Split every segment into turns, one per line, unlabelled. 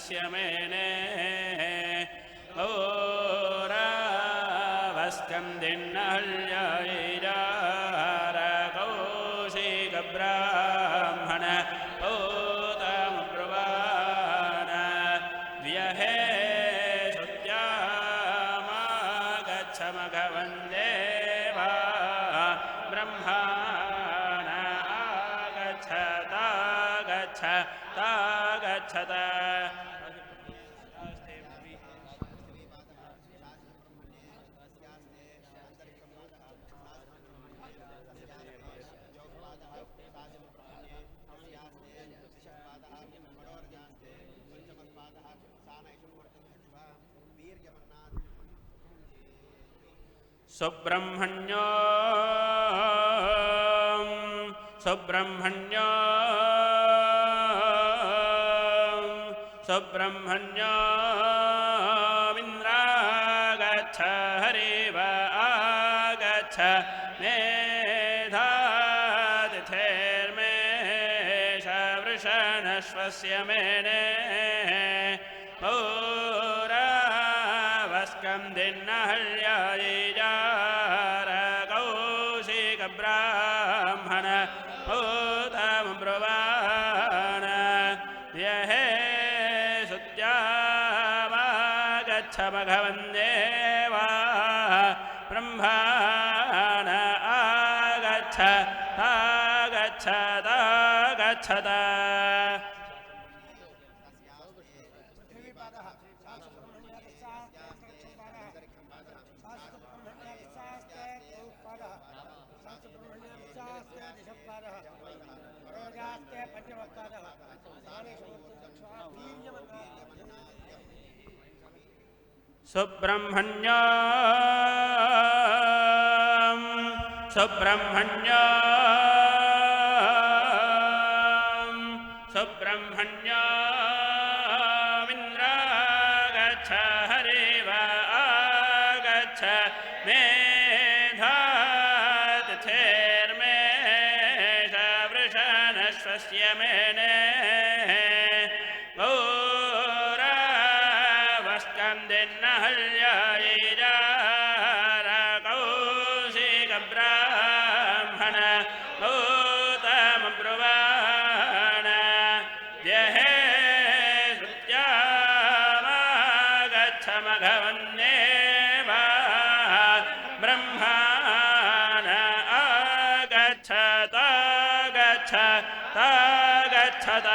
स्वस्य मेने कौशिकब्राह्मण ऊतमब्रुवाण व्यहे श्रुत्यामागच्छ मघवन्देवा ब्रह्माण आगच्छ तागच्छत सुब्रह्मण्यो सुब्रह्मण्यो सुब्रह्मण्यो इन्द्रागच्छ हरिव आगच्छ मेधातिथेर्मेष वृषणश्वस्य मेने पौरावस्कन्दिन्नहल्यायिजार कौशिकब्राह्मण ऊतमब्रुवाण व्यहे श्रुत्यामागच्छ मघवन्देवा ब्रह्माण आगच्छ तागच्छत सुब्रह्मण्यो सुब्रह्मण्यो सुब्रह्मण्यो इन्द्रागच्छ हरिव आगच्छ मेधातिथेर्मेष वृषणश्वस्य मेने पौरावस्कन्दिन्नहल्यायिजार कौशिकब्राह्मण ऊतमब्रुवाण व्यहे श्रुत्यामागच्छ मघवन्देवा ब्रह्माण आगच्छ तागच्छत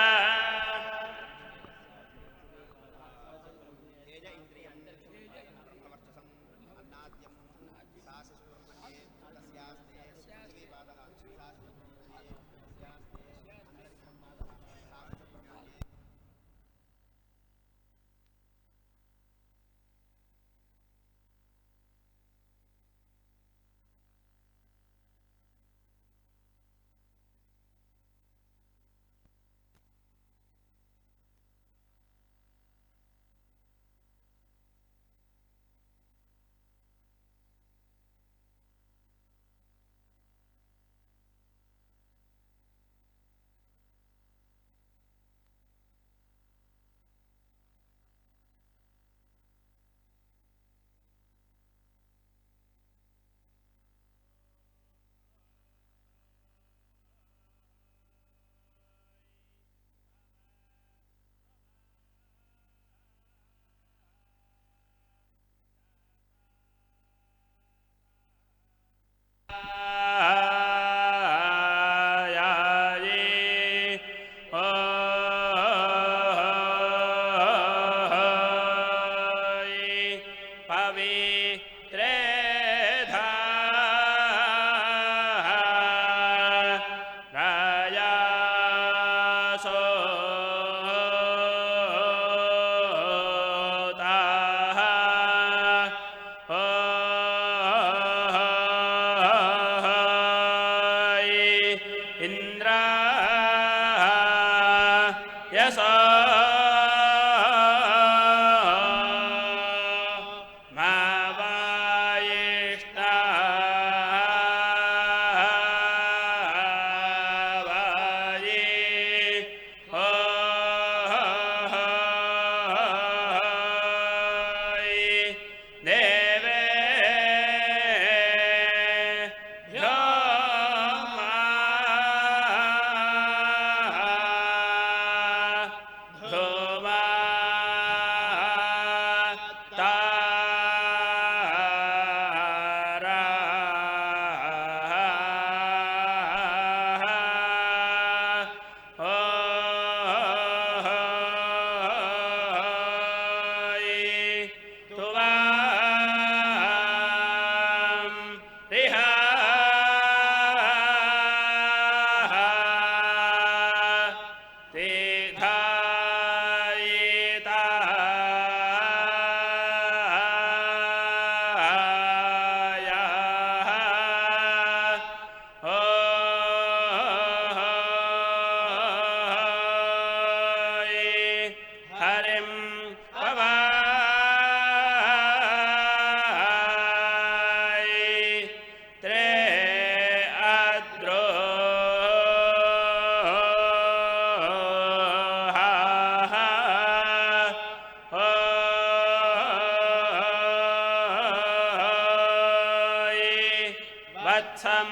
वत्सं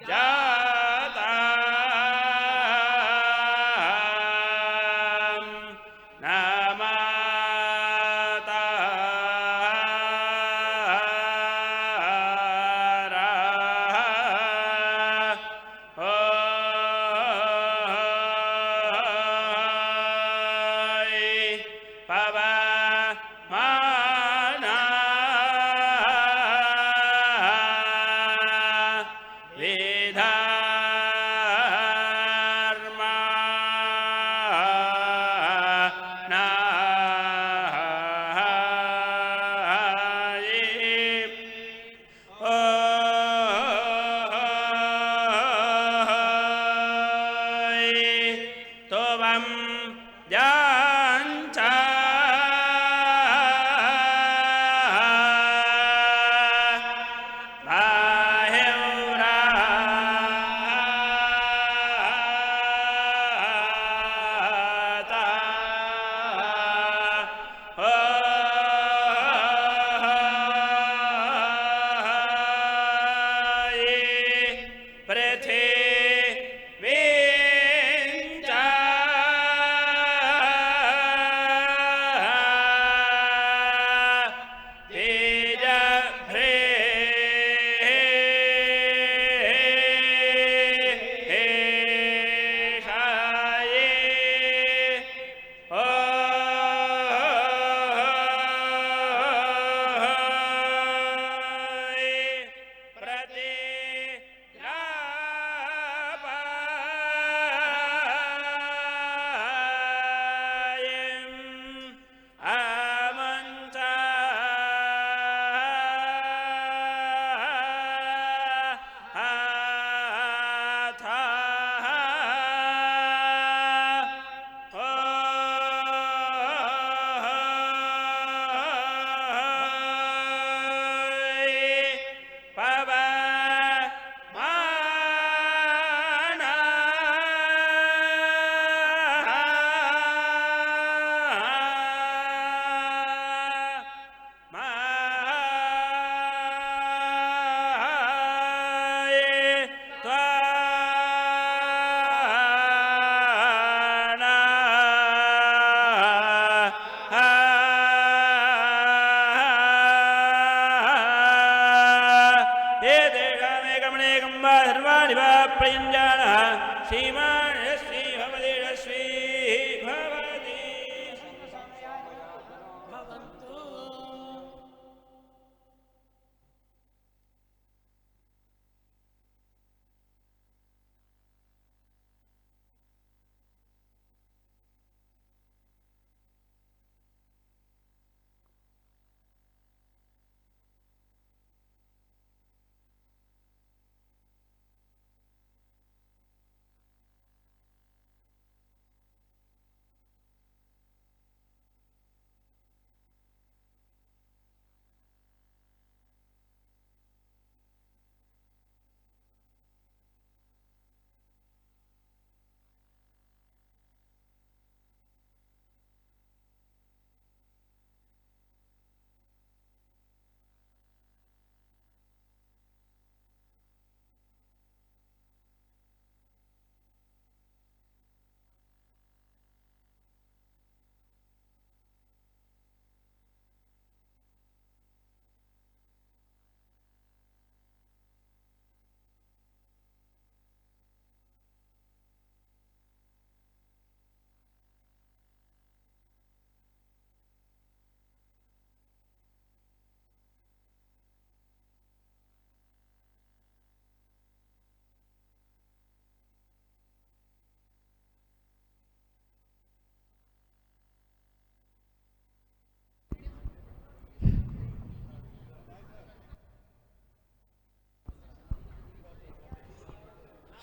जातां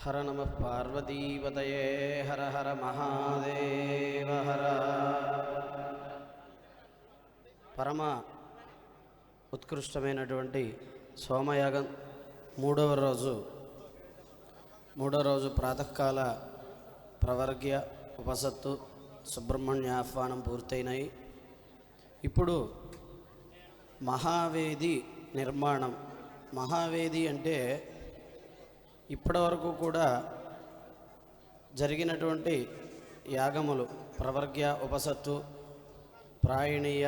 हर नमः पार्वतीपतये हर हर महादेव हर। పరమ ఉత్కృష్టమైనటువంటి సోమయాగం మూడవ రోజు ప్రాతకాల ప్రవర్గ్య ఉపసత్తు సుబ్రహ్మణ్య ఆహ్వానం పూర్తయినాయి. ఇప్పుడు మహావేది నిర్మాణం. మహావేది అంటే ఇప్పటి వరకు కూడా జరిగినటువంటి యాగములు ప్రవర్గ్య, ఉపసత్తు, ప్రాయణీయ,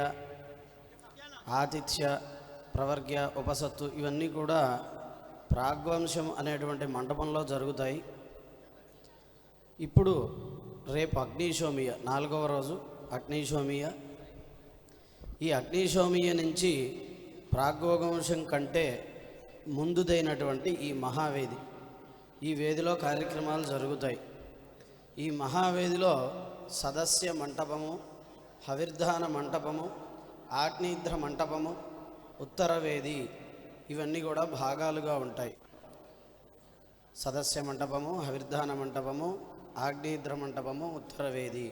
ఆతిథ్య, ప్రవర్గ్య, ఉపసత్తు ఇవన్నీ కూడా ప్రాగ్వంశం అనేటువంటి మండపంలో జరుగుతాయి. ఇప్పుడు రేపు అగ్నిశోమియ, 4వ రోజు అగ్నిశోమియ. ఈ అగ్నిశోమియ నుంచి ప్రాగ్వంశం కంటే ముందుదైనటువంటి ఈ మహావేది, ఈ వేదిలో కార్యక్రమాలు జరుగుతాయి. ఈ మహావేదిలో సదస్య మంటపము, హవిర్ధాన మంటపము, ఆగ్నేధ్ర మంటపము, ఉత్తరవేది ఇవన్నీ కూడా భాగాలుగా ఉంటాయి. సదస్య మంటపము, హవిర్ధాన మంటపము, ఆగ్నేధ్ర మంటపము, ఉత్తరవేది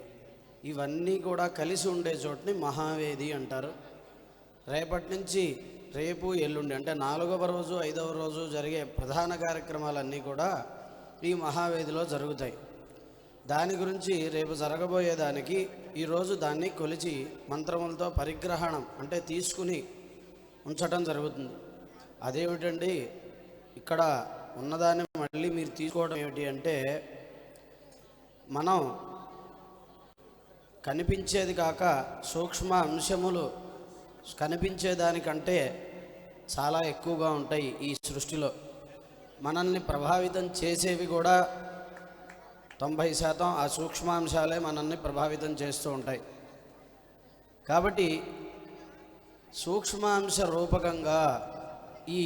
ఇవన్నీ కూడా కలిసి ఉండే చోటుని మహావేది అంటారు. రేపటి నుంచి రేపు, ఎల్లుండి అంటే 4వ రోజు 5వ రోజు జరిగే ప్రధాన కార్యక్రమాలన్నీ కూడా ఈ మహావేదిలో జరుగుతాయి. దాని గురించి రేపు జరగబోయేదానికి ఈరోజు దాన్ని కొలిచి మంత్రములతో పరిగ్రహణం అంటే తీసుకుని ఉంచటం జరుగుతుంది. అదేమిటండి, ఇక్కడ ఉన్నదాన్ని మళ్ళీ మీరు తీసుకోవడం ఏమిటి అంటే, మనం కనిపించేది కాక సూక్ష్మ అంశములు కనిపించేదానికంటే చాలా ఎక్కువగా ఉంటాయి ఈ సృష్టిలో. మనల్ని ప్రభావితం చేసేవి కూడా 90% ఆ సూక్ష్మాంశాలే మనల్ని ప్రభావితం చేస్తూ ఉంటాయి. కాబట్టి సూక్ష్మాంశ రూపకంగా ఈ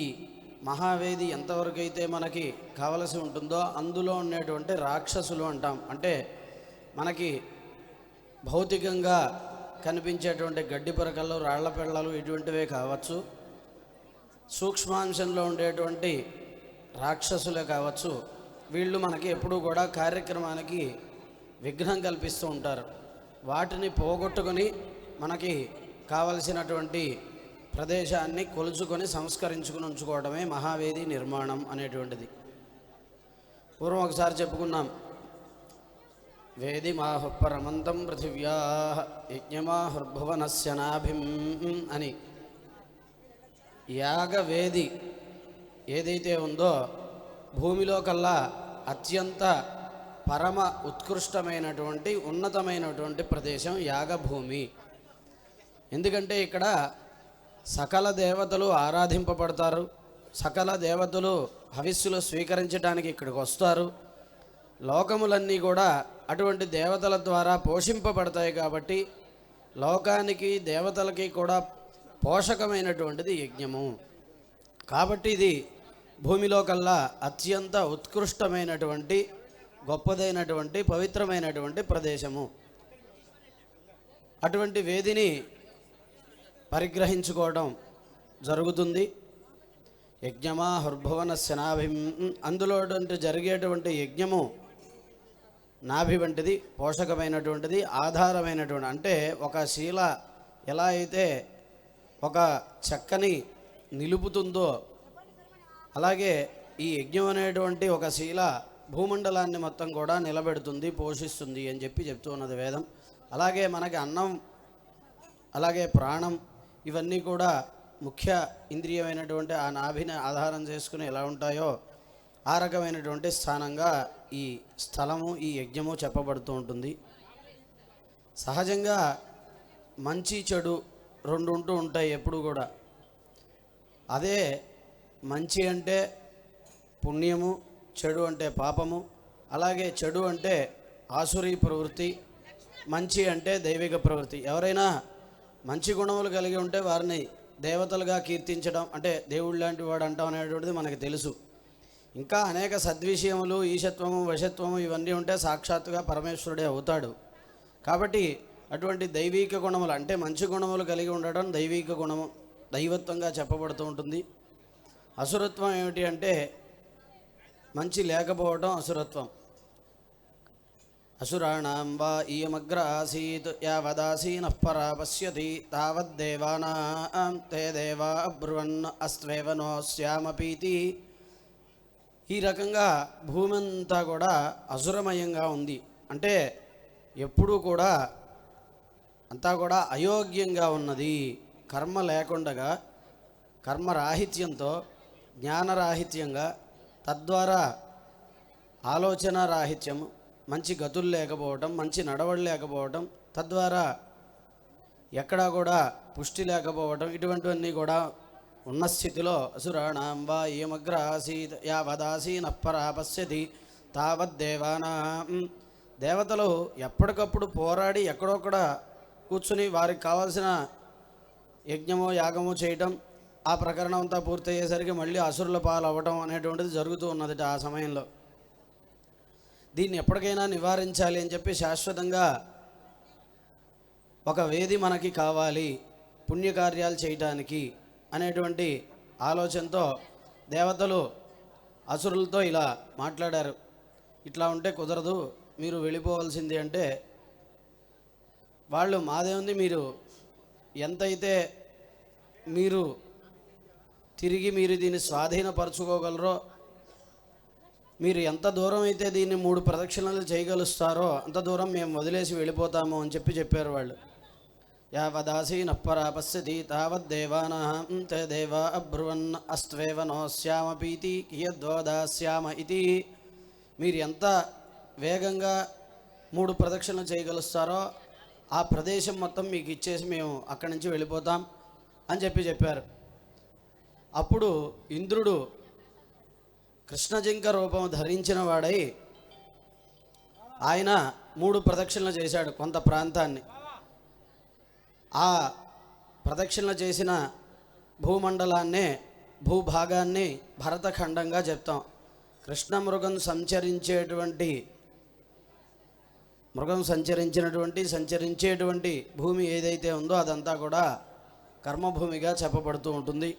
మహావేది ఎంతవరకు అయితే మనకి కావలసి ఉంటుందో అందులో ఉండేటువంటి రాక్షసులు అంటాం. అంటే మనకి భౌతికంగా కనిపించేటువంటి గడ్డి పరకలు, రాళ్ల పిల్లలు ఇటువంటివే కావచ్చు, సూక్ష్మాంశంలో ఉండేటువంటి రాక్షసులే కావచ్చు. వీళ్ళు మనకి ఎప్పుడూ కూడా కార్యక్రమానికి విఘ్నం కల్పిస్తూ ఉంటారు. వాటిని పోగొట్టుకొని మనకి కావలసినటువంటి ప్రదేశాన్ని కొలుచుకొని సంస్కరించుకుని ఉంచుకోవడమే మహావేది నిర్మాణం అనేటువంటిది. పూర్వం ఒకసారి చెప్పుకున్నాం, వేదిమాహుపరమంతం పృథివ్యా యజ్ఞమాహుర్భువనస్య నాభిం అని. యాగవేది ఏదైతే ఉందో భూమిలో కల్లా అత్యంత పరమ ఉత్కృష్టమైనటువంటి ఉన్నతమైనటువంటి ప్రదేశం యాగభూమి. ఎందుకంటే ఇక్కడ సకల దేవతలు ఆరాధింపబడతారు, సకల దేవతలు హవిస్సులు స్వీకరించడానికి ఇక్కడికి వస్తారు. లోకములన్నీ కూడా అటువంటి దేవతల ద్వారా పోషింపబడతాయి. కాబట్టి లోకానికి దేవతలకి కూడా పోషకమైనటువంటిది యజ్ఞము. కాబట్టి ఇది భూమిలో కల్లా అత్యంత ఉత్కృష్టమైనటువంటి గొప్పదైనటువంటి పవిత్రమైనటువంటి ప్రదేశము. అటువంటి వేదిని పరిగ్రహించుకోవడం జరుగుతుంది. యజ్ఞమాహుర్భువనస్య నాభిం, అందులో జరిగేటువంటి యజ్ఞము నాభి వంటిది, పోషకమైనటువంటిది, ఆధారమైనటువంటి. అంటే ఒక శీల ఎలా అయితే ఒక చెక్కని నిలుపుతుందో అలాగే ఈ యజ్ఞం అనేటువంటి ఒక శీల భూమండలాన్ని మొత్తం కూడా నిలబెడుతుంది, పోషిస్తుంది అని చెప్తూ ఉన్నది వేదం. అలాగే మనకి అన్నం, అలాగే ప్రాణం ఇవన్నీ కూడా ముఖ్య ఇంద్రియమైనటువంటి ఆ నాభిని ఆధారం చేసుకుని ఎలా ఉంటాయో ఆ రకమైనటువంటి స్థానంగా ఈ స్థలము, ఈ యజ్ఞము చెప్పబడుతూ ఉంటుంది. సహజంగా మంచి చెడు రెండు ఉంటూ ఉంటాయి ఎప్పుడు కూడా. అదే మంచి అంటే పుణ్యము, చెడు అంటే పాపము. అలాగే చెడు అంటే ఆసురీ ప్రవృత్తి, మంచి అంటే దైవిక ప్రవృత్తి. ఎవరైనా మంచి గుణములు కలిగి ఉంటే వారిని దేవతలుగా కీర్తించడం, అంటే దేవుడు లాంటి వాడు అంటాం అనేటువంటిది మనకు తెలుసు. ఇంకా అనేక సద్విషయములు, ఈశత్వము, వశత్వము ఇవన్నీ ఉంటే సాక్షాత్తుగా పరమేశ్వరుడే అవుతాడు. కాబట్టి అటువంటి దైవిక గుణములు అంటే మంచి గుణములు కలిగి ఉండడం దైవిక గుణము, దైవత్వంగా చెప్పబడుతూ ఉంటుంది. అసురత్వం ఏమిటి అంటే మంచి లేకపోవడం అసురత్వం. అసురాణం వా ఇయమగ్ర ఆసీత్ యావదాసీనః పరా పశ్యతి తావద్దేవానాం తే దేవా అబ్రువన్ అస్త్వేవ నోస్యామపీతి. ఈ రకంగా భూమి అంతా కూడా అసురమయంగా ఉంది. అంటే ఎప్పుడూ కూడా అంతా కూడా అయోగ్యంగా ఉన్నది. కర్మ లేకుండగా, కర్మరాహిత్యంతో, జ్ఞానరాహిత్యంగా, తద్వారా ఆలోచన రాహిత్యము, మంచి గతులు లేకపోవటం, మంచి నడవడి లేకపోవటం, తద్వారా ఎక్కడా కూడా పుష్టి లేకపోవటం, ఇటువంటివన్నీ కూడా ఉన్న స్థితిలో అసురాణం వా ఏమగ్ర ఆసీత్ యావదాసీన పరా పశ్యతి తావద్దేవానాం, దేవతలు ఎప్పటికప్పుడు పోరాడి ఎక్కడొక్కడ కూర్చుని వారికి కావాల్సిన యజ్ఞమో యాగమో చేయటం, ఆ ప్రకరణం అంతా పూర్తయ్యేసరికి మళ్ళీ అసురుల పాలు అవ్వటం అనేటువంటిది జరుగుతూ ఉన్నది ఆ సమయంలో. దీన్ని ఎప్పటికైనా నివారించాలి అని చెప్పి శాశ్వతంగా ఒక వేది మనకి కావాలి పుణ్యకార్యాలు చేయటానికి అనేటువంటి ఆలోచనతో దేవతలు అసురులతో ఇలా మాట్లాడారు. ఇట్లా ఉంటే కుదరదు, మీరు వెళ్ళిపోవాల్సింది అంటే వాళ్ళు మాదేముంది, మీరు ఎంతైతే మీరు తిరిగి మీరు దీన్ని స్వాధీనపరచుకోగలరో, మీరు ఎంత దూరం అయితే దీన్ని 3 ప్రదక్షిణలు చేయగలుస్తారో అంత దూరం మేము వదిలేసి వెళ్ళిపోతాము అని చెప్పారు వాళ్ళు. యావదాసీన పరా పశ్యతి తావద్దేవానాం తే దేవా అబ్రువన్ అస్త్వేవ నోస్యామపీతి కియద్వదాస్యామ ఇది, మీరు ఎంత వేగంగా 3 ప్రదక్షిణలు చేయగలుస్తారో ఆ ప్రదేశం మొత్తం మీకు ఇచ్చేసి మేము అక్కడి నుంచి వెళ్ళిపోతాం అని చెప్పారు. అప్పుడు ఇంద్రుడు కృష్ణజింక రూపం ధరించిన వాడై ఆయన 3 ప్రదక్షిణలు చేశాడు కొంత ప్రాంతాన్ని. ఆ ప్రదక్షిణలు చేసిన భూమండలాన్నే భూభాగాన్ని భరతఖండంగా చెప్తాం. కృష్ణ మృగం సంచరించేటువంటి భూమి ఏదైతే ఉందో అదంతా కూడా కర్మభూమిగా చెప్పబడుతూ ఉంటుంది.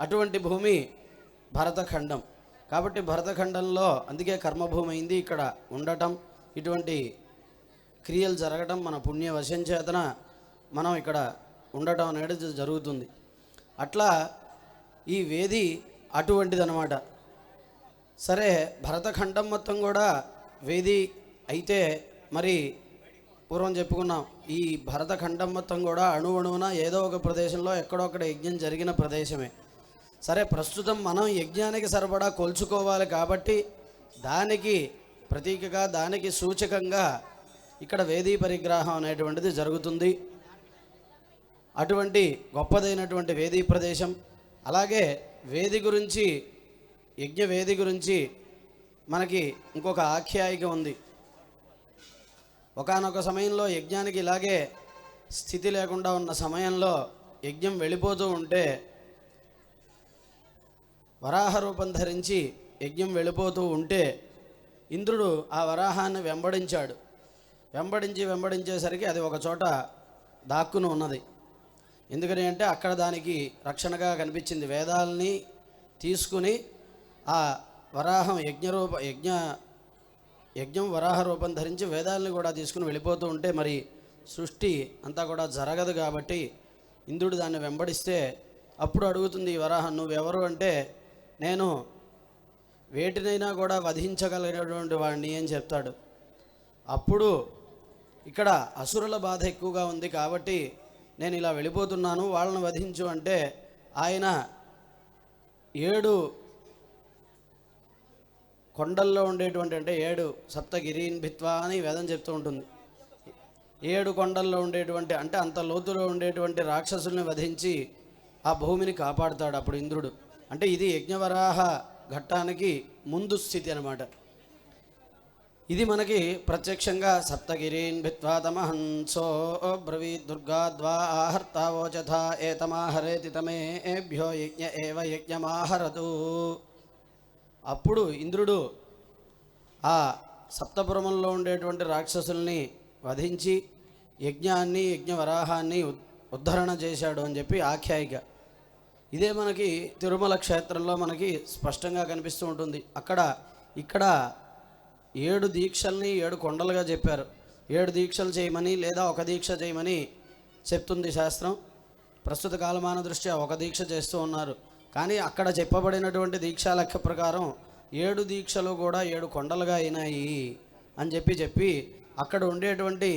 అటువంటి భూమి భరతఖండం. కాబట్టి భరతఖండంలో అందుకే కర్మభూమి అయింది. ఇక్కడ ఉండటం, ఇటువంటి క్రియలు జరగటం, మన పుణ్యవశం చేతన మనం ఇక్కడ ఉండటం అనేది జరుగుతుంది. అట్లా ఈ వేది అటువంటిదన్నమాట. సరే, భరతఖండం మొత్తం కూడా వేది అయితే మరి పూర్వం చెప్పుకున్నాం, ఈ భరతఖండం మొత్తం కూడా అణువున ఏదో ఒక ప్రదేశంలో ఎక్కడో అక్కడ యజ్ఞం జరిగిన ప్రదేశమే. సరే, ప్రస్తుతం మనం యజ్ఞానికి సరిపడా కొలుచుకోవాలి కాబట్టి దానికి ప్రతీకగా, దానికి సూచకంగా ఇక్కడ వేదీ పరిగ్రహం అనేటువంటిది జరుగుతుంది. అటువంటి గొప్పదైనటువంటి వేదీ ప్రదేశం. అలాగే వేది గురించి, యజ్ఞ వేది గురించి మనకి ఇంకొక ఆఖ్యాయిక ఉంది. ఒకానొక సమయంలో యజ్ఞానికి ఇలాగే స్థితి లేకుండా ఉన్న సమయంలో యజ్ఞం వెళ్ళిపోతూ ఉంటే, వరాహ రూపం ధరించి యజ్ఞం వెళ్ళిపోతూ ఉంటే ఇంద్రుడు ఆ వరాహాన్ని వెంబడించేసరికి అది ఒక చోట దాక్కుని ఉన్నది. ఎందుకని అంటే అక్కడ దానికి రక్షణగా కనిపించింది. వేదాలని తీసుకుని ఆ వరాహం యజ్ఞం వరాహ రూపం ధరించి వేదాలని కూడా తీసుకుని వెళ్ళిపోతూ ఉంటే మరి సృష్టి అంతా కూడా జరగదు. కాబట్టి ఇంద్రుడు దాన్ని వెంబడిస్తే అప్పుడు అడుగుతుంది ఈ వరాహం, నువ్వెవరు అంటే నేను వేటినైనా కూడా వధించగలిగినటువంటి వాడిని అని చెప్తాడు. అప్పుడు ఇక్కడ అసురుల బాధ ఎక్కువగా ఉంది కాబట్టి నేను ఇలా వెళ్ళిపోతున్నాను, వాళ్ళని వధించు అంటే ఆయన 7 కొండల్లో ఉండేటువంటి, అంటే 7 సప్తగిరీన్ భిత్వా అని వేదం చెప్తూ ఉంటుంది. 7 కొండల్లో ఉండేటువంటి, అంటే అంత లోతులో ఉండేటువంటి రాక్షసుల్ని వధించి ఆ భూమిని కాపాడుతాడు అప్పుడు ఇంద్రుడు. అంటే ఇది యజ్ఞవరాహ ఘట్టానికి ముందు స్థితి అన్నమాట. ఇది మనకి ప్రత్యక్షంగా సప్తగిరీన్ భిత్వా తమహంసో బ్రవీద్ దుర్గాద్వా ఆహర్తావోచథ ఏతమాహరేతి తమేభ్యో యజ్ఞ ఏవ యజ్ఞమాహరతు. అప్పుడు ఇంద్రుడు ఆ సప్తపురమంలో ఉండేటువంటి రాక్షసుల్ని వధించి యజ్ఞవరాహాన్ని ఉద్ధరణ చేశాడు అని చెప్పి ఆఖ్యాయిక. ఇదే మనకి తిరుమల క్షేత్రంలో మనకి స్పష్టంగా కనిపిస్తూ ఉంటుంది. ఇక్కడ 7 దీక్షల్ని 7 కొండలుగా చెప్పారు. 7 దీక్షలు చేయమని లేదా ఒక దీక్ష చేయమని చెప్తుంది శాస్త్రం. ప్రస్తుత కాలమాన దృష్ట్యా ఒక దీక్ష చేస్తూ ఉన్నారు. కానీ అక్కడ చెప్పబడినటువంటి దీక్షా లెక్క ప్రకారం 7 దీక్షలు కూడా 7 కొండలుగా అయినాయి అని చెప్పి అక్కడ ఉండేటువంటి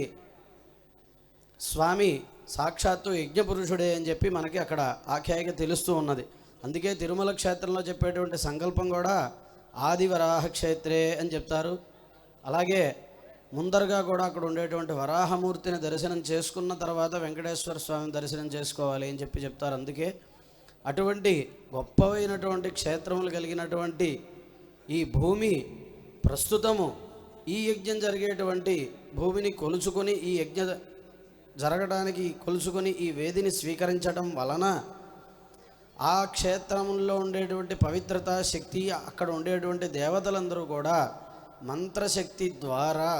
స్వామి సాక్షాత్తు యజ్ఞపురుషుడే అని చెప్పి మనకి అక్కడ ఆఖ్యాయిక తెలుస్తూ ఉన్నది. అందుకే తిరుమల క్షేత్రంలో చెప్పేటువంటి సంకల్పం కూడా ఆదివరాహ క్షేత్రే అని చెప్తారు. అలాగే ముందరగా కూడా అక్కడ ఉండేటువంటి వరాహమూర్తిని దర్శనం చేసుకున్న తర్వాత వెంకటేశ్వర స్వామిని దర్శనం చేసుకోవాలి అని చెప్తారు. అందుకే అటువంటి గొప్పవైనటువంటి క్షేత్రములు కలిగినటువంటి ఈ భూమి ప్రస్తుతము ఈ యజ్ఞం జరిగేటువంటి భూమిని కొలుచుకొని ఈ యజ్ఞ జరగడానికి కొలుచుకొని ఈ వేదిని స్వీకరించడం వలన ఆ క్షేత్రంలో ఉండేటువంటి పవిత్రత శక్తి, అక్కడ ఉండేటువంటి దేవతలందరూ కూడా మంత్రశక్తి ద్వారా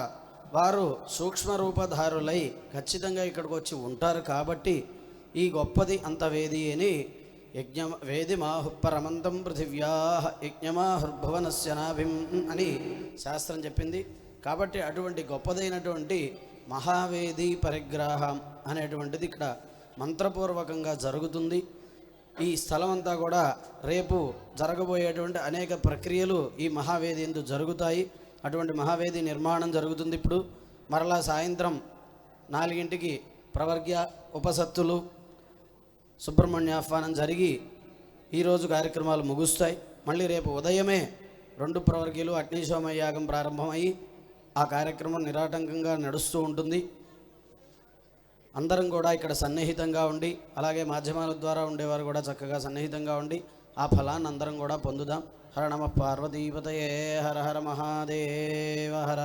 వారు సూక్ష్మరూపధారులై ఖచ్చితంగా ఇక్కడికి వచ్చి ఉంటారు. కాబట్టి ఈ గొప్పది అంత వేది అని వేదిమాహుపరమంతం పృథివ్యా యజ్ఞమాహుర్భువనస్య నాభిం అని శాస్త్రం చెప్పింది. కాబట్టి అటువంటి గొప్పదైనటువంటి మహావేది పరిగ్రహం అనేటువంటిది ఇక్కడ మంత్రపూర్వకంగా జరుగుతుంది. ఈ స్థలం అంతా కూడా రేపు జరగబోయేటువంటి అనేక ప్రక్రియలు ఈ మహావేది యందు జరుగుతాయి. అటువంటి మహావేది నిర్మాణం జరుగుతుంది. ఇప్పుడు మరలా సాయంత్రం 4 ప్రవర్గ్య ఉపసత్తులు సుబ్రహ్మణ్యాహ్వానం జరిగి ఈరోజు కార్యక్రమాలు ముగుస్తాయి. మళ్ళీ రేపు ఉదయమే 2 ప్రవర్గ్యలు అగ్నిశోమయాగం ప్రారంభమయ్యి ఆ కార్యక్రమం నిరాటంకంగా నడుస్తూ ఉంటుంది. అందరం కూడా ఇక్కడ సన్నిహితంగా ఉండి, అలాగే మాధ్యమాల ద్వారా ఉండేవారు కూడా చక్కగా సన్నిహితంగా ఉండి ఆ ఫలాన్ని అందరం కూడా పొందుదాం. హర నమః పార్వతీపతయే హర హర మహాదేవ హర.